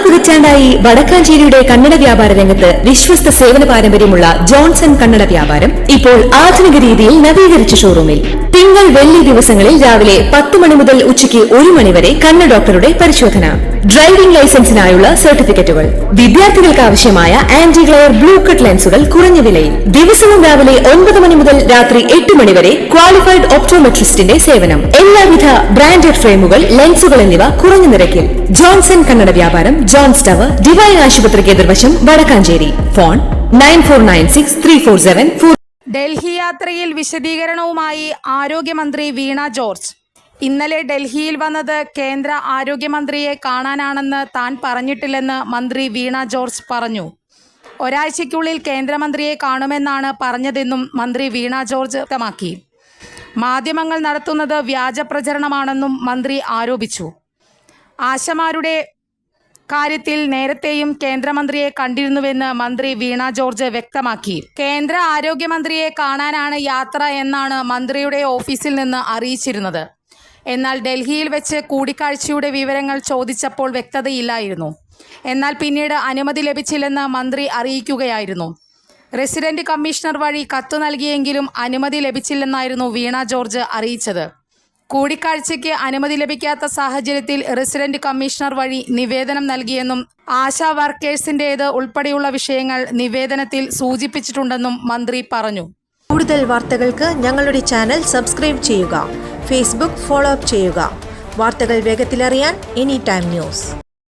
പതിറ്റാണ്ടായി വടക്കാഞ്ചേരിയുടെ കന്നഡ വ്യാപാര രംഗത്ത് വിശ്വസ്ത സേവന പാരമ്പര്യമുള്ള ജോൺസൺ കന്നഡ വ്യാപാരം ഇപ്പോൾ ആധുനിക രീതിയിൽ നവീകരിച്ച ഷോറൂമിൽ തിങ്കൾ വെള്ളി ദിവസങ്ങളിൽ രാവിലെ 10 മണി മുതൽ ഉച്ചയ്ക്ക് 1 മണി വരെ കണ്ണ് ഡോക്ടറുടെ പരിശോധന, ഡ്രൈവിംഗ് ലൈസൻസിനായുള്ള സർട്ടിഫിക്കറ്റുകൾ, വിദ്യാർത്ഥികൾക്ക് ആവശ്യമായ ആന്റി ഗ്ലെയർ ബ്ലൂ കട്ട് ലെൻസുകൾ കുറഞ്ഞ വിലയിൽ, ദിവസവും രാവിലെ 9 മണി മുതൽ രാത്രി 8 മണി വരെ ക്വാളിഫൈഡ് ഒപ്റ്റോമെട്രിസ്റ്റിന്റെ സേവനം, എല്ലാവിധ ബ്രാൻഡഡ് ഫ്രെയിമുകൾ, ലെൻസുകൾ എന്നിവ കുറഞ്ഞ നിരക്കിൽ. ജോൺസൺ കന്നഡ വ്യാപാരം, ജോൺസ് ടവർ, ഡിവൈൻ ആശുപത്രിക്ക് എതിർവശം, വടക്കാഞ്ചേരി. ഫോൺ 94963474. ഡൽഹി യാത്രയിൽ വിശദീകരണവുമായി ആരോഗ്യമന്ത്രി വീണ ജോർജ്. ഇന്നലെ ഡൽഹിയിൽ വന്നത് കേന്ദ്ര ആരോഗ്യമന്ത്രിയെ കാണാനാണെന്ന് താൻ പറഞ്ഞിട്ടില്ലെന്ന് മന്ത്രി വീണ ജോർജ് പറഞ്ഞു. ഒരാഴ്ചയ്ക്കുള്ളിൽ കേന്ദ്രമന്ത്രിയെ കാണുമെന്നാണ് പറഞ്ഞതെന്നും മന്ത്രി വീണ ജോർജ് വ്യക്തമാക്കി. മാധ്യമങ്ങൾ നടത്തുന്നത് വ്യാജ പ്രചരണമാണെന്നും മന്ത്രി ആരോപിച്ചു. ആശമാരുടെ കാര്യത്തിൽ നേരത്തെയും കേന്ദ്രമന്ത്രിയെ കണ്ടിരുന്നുവെന്ന് മന്ത്രി വീണ ജോർജ് വ്യക്തമാക്കി. കേന്ദ്ര ആരോഗ്യമന്ത്രിയെ കാണാനാണ് യാത്ര എന്നാണ് മന്ത്രിയുടെ ഓഫീസിൽ നിന്ന് അറിയിച്ചിരുന്നത്. എന്നാൽ ഡൽഹിയിൽ വെച്ച് കൂടിക്കാഴ്ചയുടെ വിവരങ്ങൾ ചോദിച്ചപ്പോൾ വ്യക്തതയില്ലായിരുന്നു. എന്നാൽ പിന്നീട് അനുമതി ലഭിച്ചില്ലെന്ന് മന്ത്രി അറിയിക്കുകയായിരുന്നു. റെസിഡന്റ് കമ്മീഷണർ വഴി കത്ത് നൽകിയെങ്കിലും അനുമതി ലഭിച്ചില്ലെന്നായിരുന്നു വീണ ജോർജ് അറിയിച്ചത്. കൂടിക്കാഴ്ചയ്ക്ക് അനുമതി ലഭിക്കാത്ത സാഹചര്യത്തിൽ റെസിഡന്റ് കമ്മീഷണർ വഴി നിവേദനം നൽകിയെന്നും ആശാ വർക്കേഴ്സിൻ്റേത് ഉൾപ്പെടെയുള്ള വിഷയങ്ങൾ നിവേദനത്തിൽ സൂചിപ്പിച്ചിട്ടുണ്ടെന്നും മന്ത്രി പറഞ്ഞു. കൂടുതൽ വാർത്തകൾക്ക് ഞങ്ങളുടെ ചാനൽ സബ്സ്ക്രൈബ് ചെയ്യുക. ഫേസ്ബുക്ക് ഫോളോ അപ്പ് ചെയ്യുക. വാർത്തകൾ വേഗത്തിലറിയാൻ എനി ടൈം ന്യൂസ്.